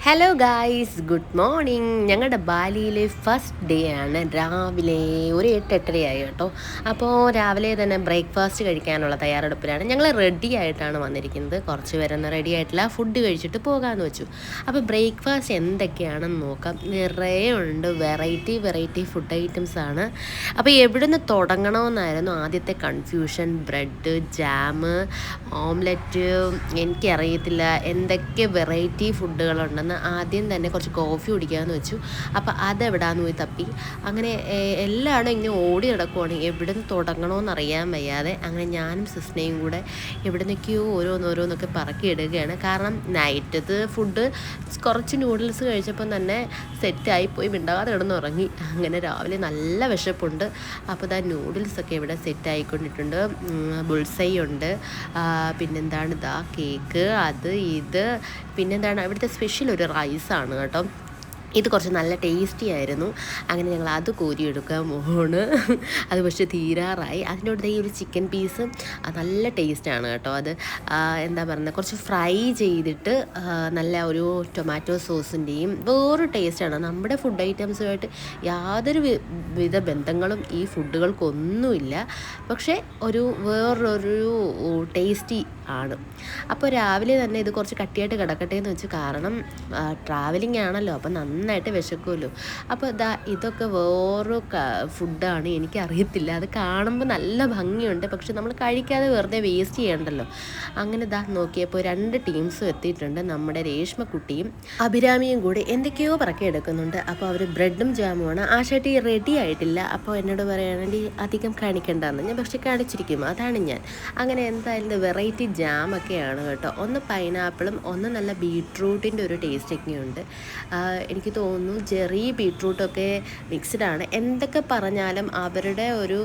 Hello guys, good morning. ഞങ്ങളുടെ ബാലിയിലെ first day ആണ്. രാവിലെ ഒരു 8-8:30 ആയി കേട്ടോ. അപ്പോൾ രാവിലെ തന്നെ ബ്രേക്ക്ഫാസ്റ്റ് കഴിക്കാനുള്ള തയ്യാറെടുപ്പിലാണ്. ഞങ്ങൾ റെഡി ആയിട്ടാണ് വന്നിരിക്കുന്നത്. കുറച്ച് പേരൊന്നും റെഡി ആയിട്ടില്ല, ഫുഡ് കഴിച്ചിട്ട് പോകാമെന്ന് വെച്ചു. അപ്പോൾ ബ്രേക്ക്ഫാസ്റ്റ് എന്തൊക്കെയാണെന്ന് നോക്കാം. നിറയെ ഉണ്ട്, വെറൈറ്റി ഫുഡ് ഐറ്റംസ് ആണ്. അപ്പോൾ എവിടുന്ന് തുടങ്ങണമെന്നായിരുന്നു ആദ്യത്തെ കൺഫ്യൂഷൻ. ബ്രെഡ്, ജാം, ഓംലെറ്റ്, എനിക്കറിയത്തില്ല എന്തൊക്കെ വെറൈറ്റി ഫുഡുകളുണ്ടെന്ന്. ആദ്യം തന്നെ കുറച്ച് കോഫി കുടിക്കാമെന്ന് വെച്ചു. അപ്പോൾ അതെവിടാന്ന് പോയി തപ്പി. അങ്ങനെ എല്ലാവരും ഇങ്ങനെ ഓടി നടക്കുവാണ്, എവിടെ നിന്ന് തുടങ്ങണമെന്ന് അറിയാൻ വയ്യാതെ. അങ്ങനെ ഞാനും സിസ്നയും കൂടെ എവിടെ നിന്നൊക്കെയോ ഓരോന്നൊക്കെ പറക്കിയിടുകയാണ്. കാരണം നൈറ്റത്ത് ഫുഡ് കുറച്ച് നൂഡിൽസ് കഴിച്ചപ്പം തന്നെ സെറ്റായിപ്പോയി, മിണ്ടാതെ കിടന്നുറങ്ങി. അങ്ങനെ രാവിലെ നല്ല വിശപ്പുണ്ട്. അപ്പോൾ ഇതാ നൂഡിൽസൊക്കെ ഇവിടെ സെറ്റായിക്കൊണ്ടിട്ടുണ്ട്. ബുൾസൈ ഉണ്ട്, പിന്നെന്താണ് ഇതാ കേക്ക്, അത് ഇത്, പിന്നെന്താണ് ഇവിടുത്തെ സ്പെഷ്യൽ ഒരു റൈസാണ് കേട്ടോ. ഇത് കുറച്ച് നല്ല ടേസ്റ്റി ആയിരുന്നു. അങ്ങനെ ഞങ്ങൾ അത് കോരിയെടുക്കാൻ പോവാണ്. അത് പക്ഷേ തീരാറായി. അതിൻ്റെ കൂടെ ഈ ഒരു ചിക്കൻ പീസ് നല്ല ടേസ്റ്റാണ് കേട്ടോ. അത് എന്താ പറയുന്നത്, കുറച്ച് ഫ്രൈ ചെയ്തിട്ട് നല്ല ഒരു ടൊമാറ്റോ സോസിൻ്റെയും വേറൊരു ടേസ്റ്റാണ്. നമ്മുടെ ഫുഡ് ഐറ്റംസുമായിട്ട് യാതൊരു വിധ ബന്ധങ്ങളും ഈ ഫുഡുകൾക്കൊന്നുമില്ല, പക്ഷേ വേറൊരു ടേസ്റ്റി ആണ്. അപ്പോൾ രാവിലെ തന്നെ ഇത് കുറച്ച് കട്ടിയായിട്ട് കിടക്കട്ടെ എന്ന് വെച്ചു. കാരണം ട്രാവലിംഗ് ആണല്ലോ, അപ്പോൾ നന്നായിട്ട് വിശക്കുമല്ലോ. അപ്പോൾ ഇതൊക്കെ വേറൊരു ഫുഡാണ്, എനിക്കറിയത്തില്ല. അത് കാണുമ്പോൾ നല്ല ഭംഗിയുണ്ട്, പക്ഷെ നമ്മൾ കഴിക്കാതെ വെറുതെ വേസ്റ്റ് ചെയ്യണ്ടല്ലോ. അങ്ങനെ നോക്കിയപ്പോൾ 2 ടീംസും എത്തിയിട്ടുണ്ട്. നമ്മുടെ രേഷ്മക്കുട്ടിയും അഭിരാമിയും കൂടി എന്തൊക്കെയോ പറക്കിയെടുക്കുന്നുണ്ട്. അപ്പോൾ അവർ ബ്രെഡും ജാമുമാണ്. ആ ചേട്ടി റെഡി ആയിട്ടില്ല. അപ്പോൾ എന്നോട് പറയുകയാണെങ്കിൽ അധികം കാണിക്കണ്ടെന്ന്. ഞാൻ പക്ഷേ കാണിച്ചിരിക്കും, അതാണ് ഞാൻ. അങ്ങനെ എന്തായാലും വെറൈറ്റി ജാമൊക്കെയാണ് കേട്ടോ. ഒന്ന് പൈനാപ്പിളും ഒന്ന് നല്ല ബീട്രൂട്ടിൻ്റെ ഒരു ടേസ്റ്റൊക്കെയുണ്ട്. എനിക്ക് തോന്നുന്നു ജെറി ബീട്രൂട്ടൊക്കെ മിക്സ്ഡാണ്. എന്തൊക്കെ പറഞ്ഞാലും അവരുടെ ഒരു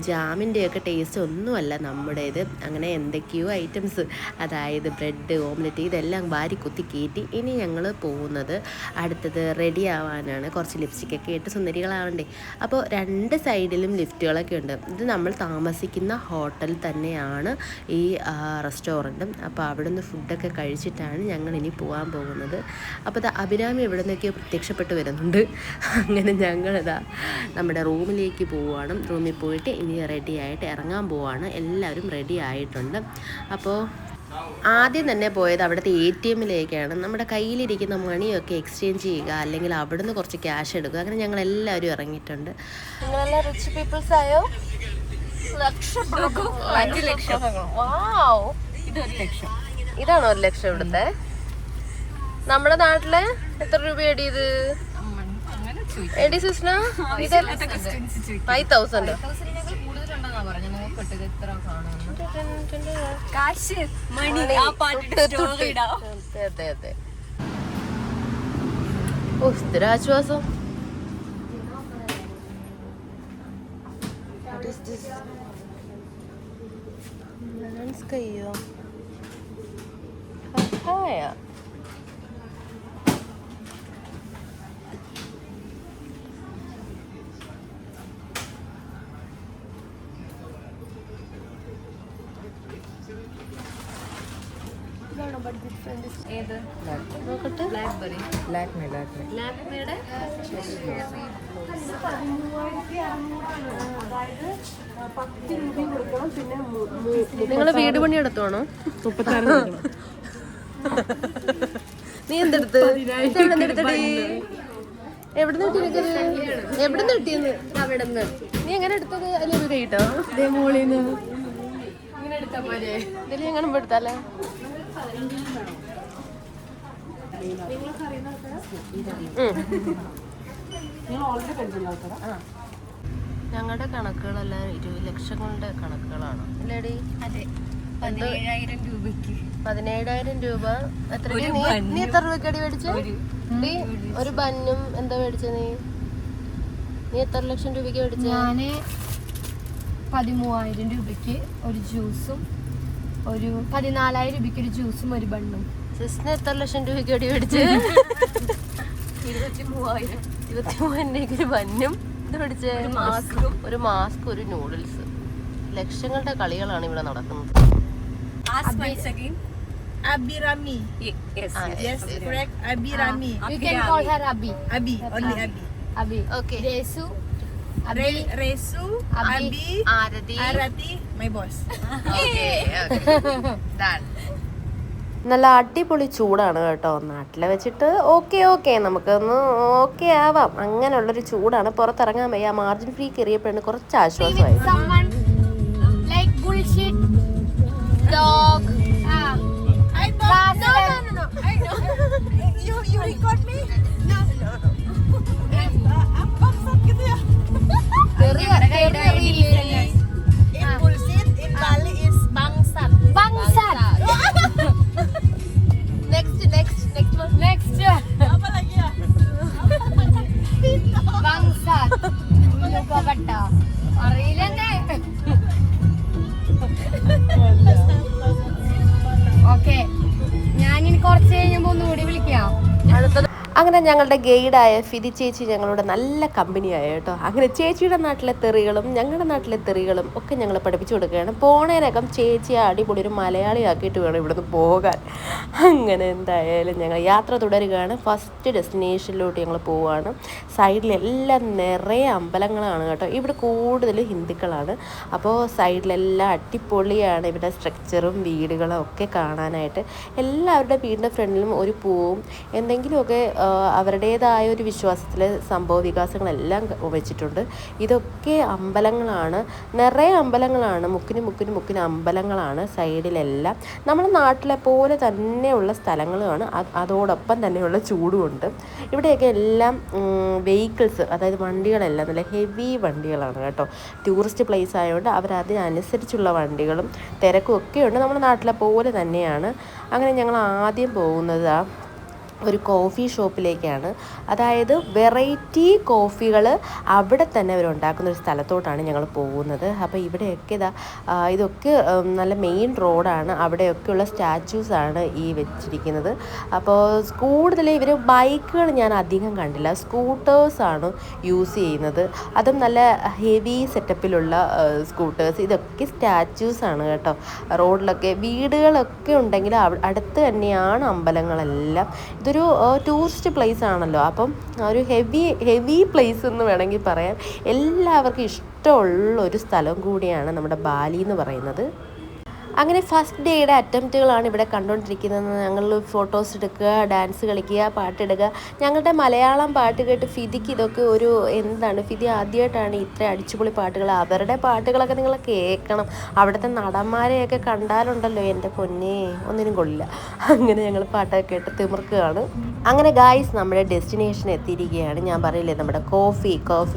ജാമിൻ്റെയൊക്കെ ടേസ്റ്റ് ഒന്നുമല്ല നമ്മുടേത്. അങ്ങനെ എന്തൊക്കെയോ ഐറ്റംസ്, അതായത് ബ്രെഡ്, ഓംലെറ്റ്, ഇതെല്ലാം വാരി കുത്തി കയറ്റി. ഇനി ഞങ്ങൾ പോകുന്നത് അടുത്തത് റെഡി ആവാനാണ്. കുറച്ച് ലിപ്സ്റ്റിക്കൊക്കെ ഇട്ട് സുന്ദരികളാവണ്ടേ. അപ്പോൾ 2 സൈഡിലും ലിഫ്റ്റുകളൊക്കെ ഉണ്ട്. ഇത് നമ്മൾ താമസിക്കുന്ന ഹോട്ടൽ തന്നെയാണ് ഈ റെസ്റ്റോറൻറ്റും. അപ്പോൾ അവിടെ നിന്ന് ഫുഡൊക്കെ കഴിച്ചിട്ടാണ് ഞങ്ങൾ ഇനി പോകാൻ പോകുന്നത്. അപ്പോൾ അഭിരാമി ഇവിടെ നിന്നൊക്കെ പ്രത്യക്ഷപ്പെട്ട് വരുന്നുണ്ട്. അങ്ങനെ ഞങ്ങളിതാ നമ്മുടെ റൂമിലേക്ക് പോവുകയാണ്. റൂമിൽ പോയിട്ട് ഇനി റെഡി ആയിട്ട് ഇറങ്ങാൻ പോവുകയാണ്. എല്ലാവരും റെഡി ആയിട്ടുണ്ട്. അപ്പോൾ ആദ്യം തന്നെ പോയത് അവിടുത്തെ ATM-ലേക്കാണ്. നമ്മുടെ കയ്യിലിരിക്കുന്ന മണിയൊക്കെ എക്സ്ചേഞ്ച് ചെയ്യുക, അല്ലെങ്കിൽ അവിടുന്ന് കുറച്ച് ക്യാഷ് എടുക്കുക. അങ്ങനെ ഞങ്ങൾ എല്ലാവരും ഇറങ്ങിയിട്ടുണ്ട്. നിങ്ങളെല്ലാം റിച്ച് പീപ്പിൾസ് ആയോ? ഇതാണോ 1 ലക്ഷം ഇവിടുത്തെ? നമ്മുടെ നാട്ടിലെ എത്ര രൂപ എടിയത് എടി സുസ്ന? 5,000. അതെ. ഓ, സ്ഥിരാശ്വാസം. കയ്യോ നിങ്ങള് വീട് പണി എടുത്തുവാണോ? 36. നീ എന്തെടുത്ത്? എവിടുന്ന് കിട്ടിയെന്ന്? അവിടെന്ന്. നീ എങ്ങനെ എടുത്തത്? അതിലൊരു കേട്ടോ മോളിന്ന് ഇതിൽ എങ്ങനെ എടുത്താലേ? ഞങ്ങളുടെ കണക്കുകളെല്ലാം 20 ലക്ഷങ്ങളുടെ കണക്കുകളാണ് അല്ലേടി? 17,000 രൂപ. എത്ര? നീ എത്ര രൂപയ്ക്കടി മേടിച്ച? ഒരു ബന്നും എന്താ മേടിച്ച? നീ എത്ര ലക്ഷം രൂപയ്ക്ക് മേടിച്ച? ഞാന് 13,000 രൂപയ്ക്ക് ഒരു ജ്യൂസും, ഒരു 14,000 രൂപയ്ക്ക് ഒരു ജ്യൂസും ഒരു ബണ്ണും. സിസ്റ്റിന് എത്ര ലക്ഷം രൂപയ്ക്ക് അടി മേടിച്ച്? 23,000. 23,000 രൂപയ്ക്ക് ഒരു ബന്നും ഇത് മേടിച്ച്, ഒരു മാസ്ക്, ഒരു നൂഡിൽസ്. ലക്ഷങ്ങളുടെ കളികളാണ് ഇവിടെ നടക്കുന്നത്. Abi Rami. Yes. Yes, correct. Abi Rami. You can call her Abi. Abi, only Abi. Abi. Okay. Resu. Abi. Resu, Abi. Abi, Aarathi. Arati, my boss. നല്ല അടിപൊളി ചൂടാണ് കേട്ടോ. നാട്ടിലെ വെച്ചിട്ട് ഓക്കെ നമുക്കൊന്ന് ഓക്കെ ആവാം. അങ്ങനെയുള്ളൊരു ചൂടാണ്. പുറത്തിറങ്ങാൻ വയ്യ. മാർജിൻ ഫ്രീ കയറിയപ്പോഴാണ് കുറച്ച് ആശ്വാസമായി. Someone like bullshit dog. I thought, no. You record me? No. Bangsat gitu ya. In bullshit, in Bali is bangsat. Bangsat. Next. Apa lagi ya? Bangsat. Lupa kata. അറിയില്ലെന്നേ. Okay, ഞാനിനി കുറച്ച് കഴിഞ്ഞപ്പോൾ ഒന്നുകൂടി വിളിക്കാം. അങ്ങനെ ഞങ്ങളുടെ ഗൈഡായ ഫിദി ചേച്ചി ഞങ്ങളുടെ നല്ല കമ്പനിയായ കേട്ടോ. അങ്ങനെ ചേച്ചിയുടെ നാട്ടിലെ തെറികളും ഞങ്ങളുടെ നാട്ടിലെ തെറികളും ഒക്കെ ഞങ്ങൾ പഠിപ്പിച്ചു കൊടുക്കുകയാണ്. പോണേനകം ചേച്ചിയെ അടിപൊളി ഒരു മലയാളിയാക്കിയിട്ട് വേണം ഇവിടുന്ന് പോകാൻ. അങ്ങനെ എന്തായാലും ഞങ്ങൾ യാത്ര തുടരുകയാണ്. ഫസ്റ്റ് ഡെസ്റ്റിനേഷനിലോട്ട് ഞങ്ങൾ പോവുകയാണ്. സൈഡിലെല്ലാം നിറയെ അമ്പലങ്ങളാണ് കേട്ടോ. ഇവിടെ കൂടുതൽ ഹിന്ദുക്കളാണ്. അപ്പോൾ സൈഡിലെല്ലാം അടിപൊളിയാണ്. ഇവിടെ സ്ട്രക്ചറും വീടുകളും ഒക്കെ കാണാനായിട്ട്. എല്ലാവരുടെ വീടിൻ്റെ ഫ്രണ്ടിലും ഒരു പൂവും എന്തെങ്കിലുമൊക്കെ അവരുടേതായ ഒരു വിശ്വാസത്തിൽ സംഭവ വികാസങ്ങളെല്ലാം വെച്ചിട്ടുണ്ട്. ഇതൊക്കെ അമ്പലങ്ങളാണ്, നിറയെ അമ്പലങ്ങളാണ്. മുക്കിന് അമ്പലങ്ങളാണ് സൈഡിലെല്ലാം. നമ്മുടെ നാട്ടിലെ പോലെ തന്നെയുള്ള സ്ഥലങ്ങളുമാണ്. അതോടൊപ്പം തന്നെയുള്ള ചൂടുമുണ്ട്. ഇവിടെയൊക്കെ എല്ലാം വെഹിക്കിൾസ്, അതായത് വണ്ടികളെല്ലാം നല്ല ഹെവി വണ്ടികളാണ് കേട്ടോ. ടൂറിസ്റ്റ് പ്ലേസ് ആയതുകൊണ്ട് അവരതിനനുസരിച്ചുള്ള വണ്ടികളും തിരക്കും ഒക്കെയുണ്ട്. നമ്മുടെ നാട്ടിലെ പോലെ തന്നെയാണ്. അങ്ങനെ ഞങ്ങൾ ആദ്യം പോകുന്നത് ഒരു കോഫി ഷോപ്പിലേക്കാണ്. അതായത് വെറൈറ്റി കോഫികൾ അവിടെ തന്നെ അവരുണ്ടാക്കുന്ന ഒരു സ്ഥലത്തോട്ടാണ് ഞങ്ങൾ പോകുന്നത്. അപ്പോൾ ഇവിടെയൊക്കെ ഇതൊക്കെ നല്ല മെയിൻ റോഡാണ്. അവിടെയൊക്കെയുള്ള സ്റ്റാച്യൂസാണ് ഈ വെച്ചിരിക്കുന്നത്. അപ്പോൾ കൂടുതൽ ഇവർ ബൈക്കുകൾ ഞാൻ അധികം കണ്ടില്ല, സ്കൂട്ടേഴ്സാണ് യൂസ് ചെയ്യുന്നത്. അതും നല്ല ഹെവി സെറ്റപ്പിലുള്ള സ്കൂട്ടേഴ്സ്. ഇതൊക്കെ സ്റ്റാച്യൂസാണ് കേട്ടോ. റോഡിലൊക്കെ വീടുകളൊക്കെ ഉണ്ടെങ്കിൽ അടുത്ത് തന്നെയാണ് അമ്പലങ്ങളെല്ലാം. ഇതൊരു ടൂറിസ്റ്റ് പ്ലേസ് ആണല്ലോ. അപ്പം ഒരു ഹെവി പ്ലേസ് എന്ന് വേണമെങ്കിൽ പറയാം. എല്ലാവർക്കും ഇഷ്ടമുള്ളൊരു സ്ഥലം കൂടിയാണ് നമ്മുടെ ബാലി എന്ന് പറയുന്നത്. അങ്ങനെ ഫസ്റ്റ് ഡേയുടെ അറ്റംപ്റ്റുകളാണ് ഇവിടെ കണ്ടുകൊണ്ടിരിക്കുന്നത്. ഞങ്ങൾ ഫോട്ടോസ് എടുക്കുക, ഡാൻസ് കളിക്കുക, പാട്ടിടുക. ഞങ്ങളുടെ മലയാളം പാട്ട് കേട്ട് ഫിദിക്ക് ഇതൊക്കെ ഒരു എന്താണ്, ഫിദി ആദ്യമായിട്ടാണ് ഇത്ര അടിച്ചുപൊളി പാട്ടുകൾ. അവരുടെ പാട്ടുകളൊക്കെ നിങ്ങൾ കേൾക്കണം. അവിടുത്തെ നടന്മാരെയൊക്കെ കണ്ടാലുണ്ടല്ലോ എൻ്റെ പൊന്നേ, ഒന്നിനും കൊള്ളില്ല. അങ്ങനെ ഞങ്ങൾ പാട്ടൊക്കെ കേട്ട് തിമിർക്കുകയാണ്. അങ്ങനെ ഗായ്സ് നമ്മുടെ ഡെസ്റ്റിനേഷൻ എത്തിയിരിക്കുകയാണ്. ഞാൻ പറയില്ലേ, നമ്മുടെ കോഫി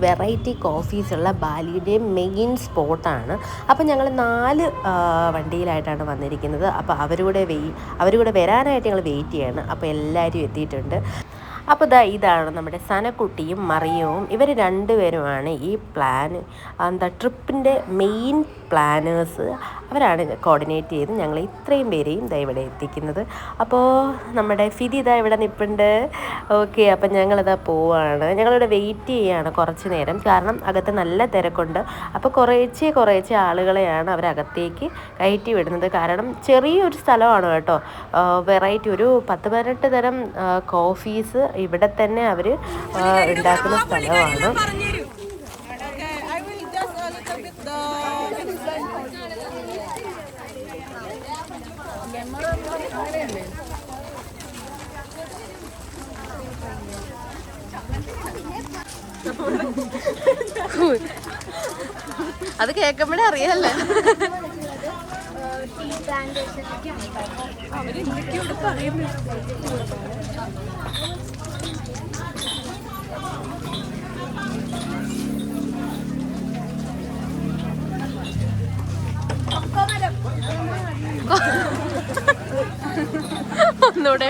വെറൈറ്റി കോഫീസ് ഉള്ള ബാലിയുടെ മെയിൻ സ്പോട്ടാണ്. അപ്പം ഞങ്ങൾ 4 വണ്ടിയിലായിട്ടാണ് വന്നിരിക്കുന്നത്. അപ്പോൾ അവരൂടെ വരാനായിട്ട് ഞങ്ങൾ വെയിറ്റ് ചെയ്യാണ്. അപ്പോൾ എല്ലാവരും എത്തിയിട്ടുണ്ട്. അപ്പോൾ ഇതാണ് നമ്മുടെ സനക്കുട്ടിയും മറിയവും. ഇവർ രണ്ടുപേരുമാണ് ഈ ട്രിപ്പിൻ്റെ മെയിൻ പ്ലാനേഴ്സ്. അവരാണ് കോർഡിനേറ്റ് ചെയ്ത് ഞങ്ങൾ ഇത്രയും പേരെയും ഇവിടെ എത്തിക്കുന്നത്. അപ്പോൾ നമ്മുടെ ഫിദി ഇവിടെ നിൽപ്പുണ്ട്. ഓക്കെ, അപ്പം ഞങ്ങളിതാ പോവാണ്. ഞങ്ങളിവിടെ വെയിറ്റ് ചെയ്യുകയാണ് കുറച്ച് നേരം. കാരണം അകത്ത് നല്ല തിരക്കുണ്ട്. അപ്പോൾ കുറേശ്ശെ ആളുകളെയാണ് അവരകത്തേക്ക് കയറ്റി വിടുന്നത്. കാരണം ചെറിയൊരു സ്ഥലമാണ് കേട്ടോ. വെറൈറ്റി ഒരു 10-18 തരം കോഫീസ് ഇവിടെ തന്നെ അവർ ഉണ്ടാക്കുന്ന സ്ഥലമാണ്. അത് കേൾക്കുമ്പോഴേ അറിയാല്ലേ. ഒന്നൂടെ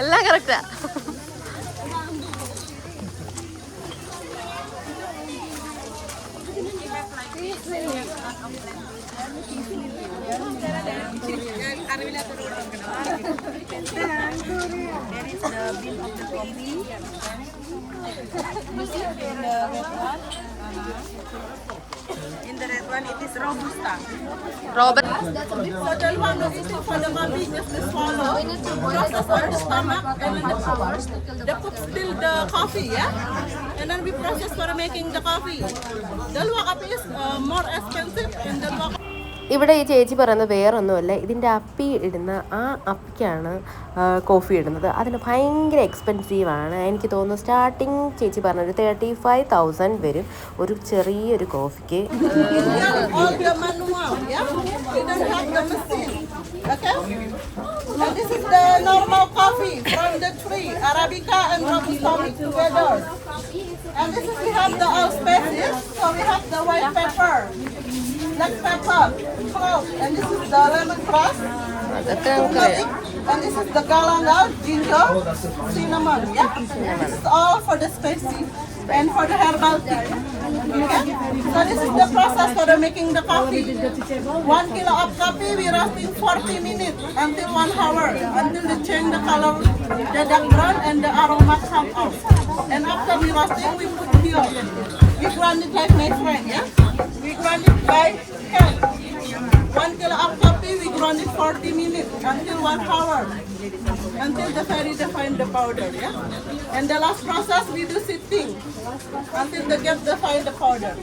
എല്ലാം correct. In the red one, it is Robusta. Robert So the one that is for the coffee, just the swallow, process on the stomach, and then they put still the coffee, yeah? And then we process for making the coffee. Dalwa coffee is more expensive, and Dalwa ഇവിടെ ഈ ചേച്ചി പറയുന്നത് വേറൊന്നുമല്ല, ഇതിൻ്റെ അപ്പി ഇടുന്ന ആ അപ്പിക്കാണ് coffee ഇടുന്നത്. അതിന് ഭയങ്കര എക്സ്പെൻസീവാണ്. എനിക്ക് തോന്നുന്നു സ്റ്റാർട്ടിങ് ചേച്ചി പറഞ്ഞൊരു 35,000 വരും ഒരു ചെറിയൊരു കോഫിക്ക്. all the manual, yeah? We don't have the machine, okay? And this is the normal coffee from the tree, Arabica and Robusta mixed together. And this is we have the all spices, so we have the white pepper, black pepper, clove, and this is the lemongrass, അതൊക്കെ നമുക്കറിയാം. and this is the galangal, ginger, cinnamon, yeah? This is all for the spicy and for the herbal tea. Okay? So this is the process for the making the coffee. 1 kilo of coffee we roasting 40 minutes until 1 hour until they change the color, the dark brown and the aroma come out. And after we roasting we put here. We grind it like my friend, yeah? We grind it by hand. 1 kilo of coffee we grind it 40 minutes until 1 hour until the very define the powder, yeah? And the last process we do sifting until they get the fine the powder.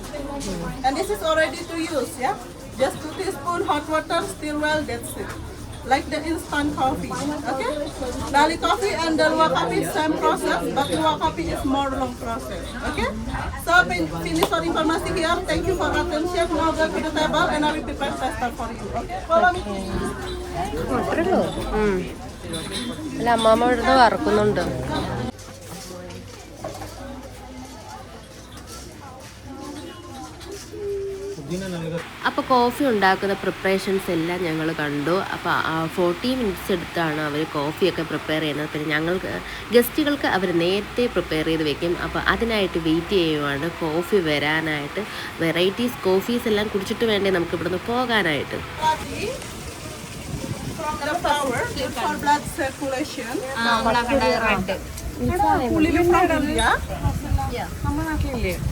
And this is already to use, yeah? Just 2 teaspoons hot water, stir well, that's it. Like the instant coffee, okay? Bali coffee and Dalwa coffee same process, but Dalwa coffee is more long process, okay? So finish for information here. Thank you for attention. Now go to the table and I will prepare pasta for you, okay? Follow me. അത്രയുള്ളൂ. അല്ല, അമ്മാമ്മ ഇവിടുന്ന് വറക്കുന്നുണ്ട്. അപ്പോൾ coffee ഉണ്ടാക്കുന്ന preparations എല്ലാം ഞങ്ങൾ കണ്ടു. അപ്പോൾ 40 minutes എടുത്താണ് അവർ കോഫിയൊക്കെ പ്രിപ്പയർ ചെയ്യുന്നത്. പിന്നെ ഞങ്ങൾക്ക് ഗസ്റ്റുകൾക്ക് അവർ നേരത്തെ പ്രിപ്പയർ ചെയ്ത് വെക്കും. അപ്പോൾ അതിനായിട്ട് വെയിറ്റ് ചെയ്യുവാണ് കോഫി വരാനായിട്ട്. വെറൈറ്റീസ് കോഫീസ് എല്ലാം കുടിച്ചിട്ട് വേണ്ടേ നമുക്ക് ഇവിടുന്ന് പോകാനായിട്ട്. From the flower, good for blood circulation.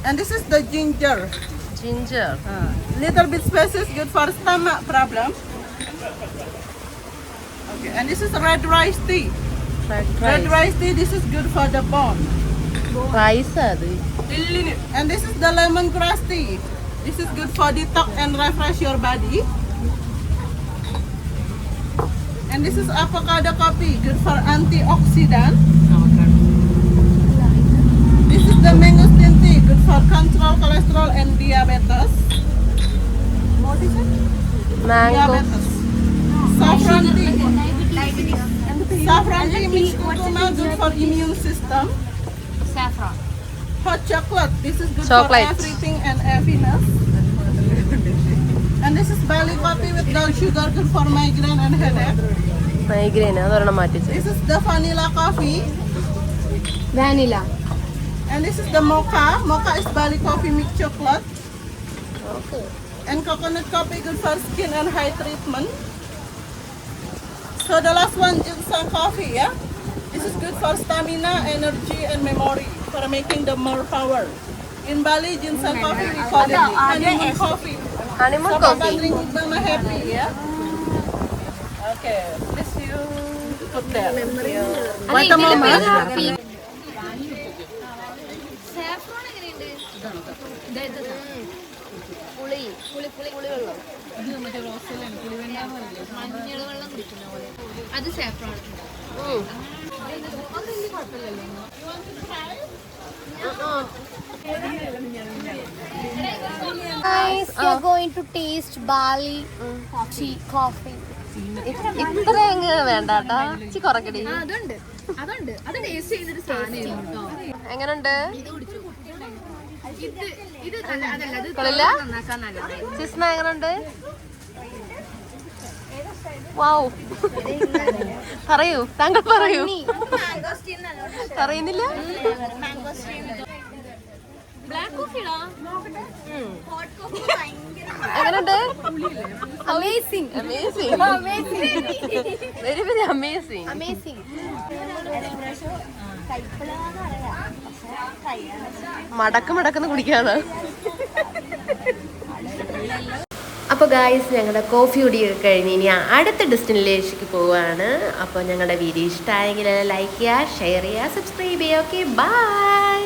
And this is the ginger. Ginger, Little bit spices, good for stomach problem. Okay, and this is red rice tea. Red rice tea, this is good for the bone. Rice അത്. And this is the lemongrass tea. This is good for detox and refresh your body. And this is avocado coffee, good for antioxidant. This is the mangosteen tea, good for control cholesterol and diabetes. What is it? Mango. Diabetes. Saffron tea. Saffron tea mixed kurkuma, good for immune system. Saffron. Hot chocolate, this is good Chocolate. for everything and happiness. And this is Bali coffee with dark sugar, good for migraine and headache. Migraine അതൊരെണ്ണം മാറ്റിച്ച്. This is the vanilla coffee. Vanilla. And this is the mocha. Mocha is Bali coffee mixed chocolate. Okay. And coconut coffee, good for skin and hair treatment. So the last one, ginseng coffee, yeah? This is good for stamina, energy and memory, for making the more power. In Bali, ginseng coffee, we call it honeymoon coffee. Honeymoon So coffee. drink with them happy, yeah? Okay, this you put there. What the mama? Saffron എങ്ങനെയുണ്ട്? പുളി വെള്ളം. മഞ്ഞൾ വെള്ളം കുടിക്കുന്ന പോലെ. അത് saffron. Guys, we are going to taste Bali tea coffee. ഇത്ര അങ്ങ് വേണ്ടാട്ടാ, ഇച്ചി കുറക്കടി. അതുണ്ട് അത് ടേസ്റ്റ് ചെയ്തൊരു സാധനം. എങ്ങനുണ്ട്? ഇത് കൊള്ളില്ല? സിസ്മ എങ്ങനുണ്ട്? വാവ്. പറയൂ, താങ്കൾ പറയൂ. പറയുന്നില്ല? ബ്ലാക്ക് കോഫിയാ? എങ്ങനുണ്ട്? Amazing. Very very amazing. മടക്കുന്ന കുടിക്കാന്ന്. അപ്പോൾ ഗായ്സ് ഞങ്ങളുടെ കോഫി കുടിയൊക്കെ കഴിഞ്ഞ് ഇനി അടുത്ത ഡെസ്റ്റിനേഷനിലേക്ക് പോവുകയാണ്. അപ്പോൾ ഞങ്ങളുടെ വീഡിയോ ഇഷ്ടമായെങ്കിൽ ലൈക്ക് ചെയ്യുക, ഷെയർ ചെയ്യുക, സബ്സ്ക്രൈബ് ചെയ്യുക. Okay, by.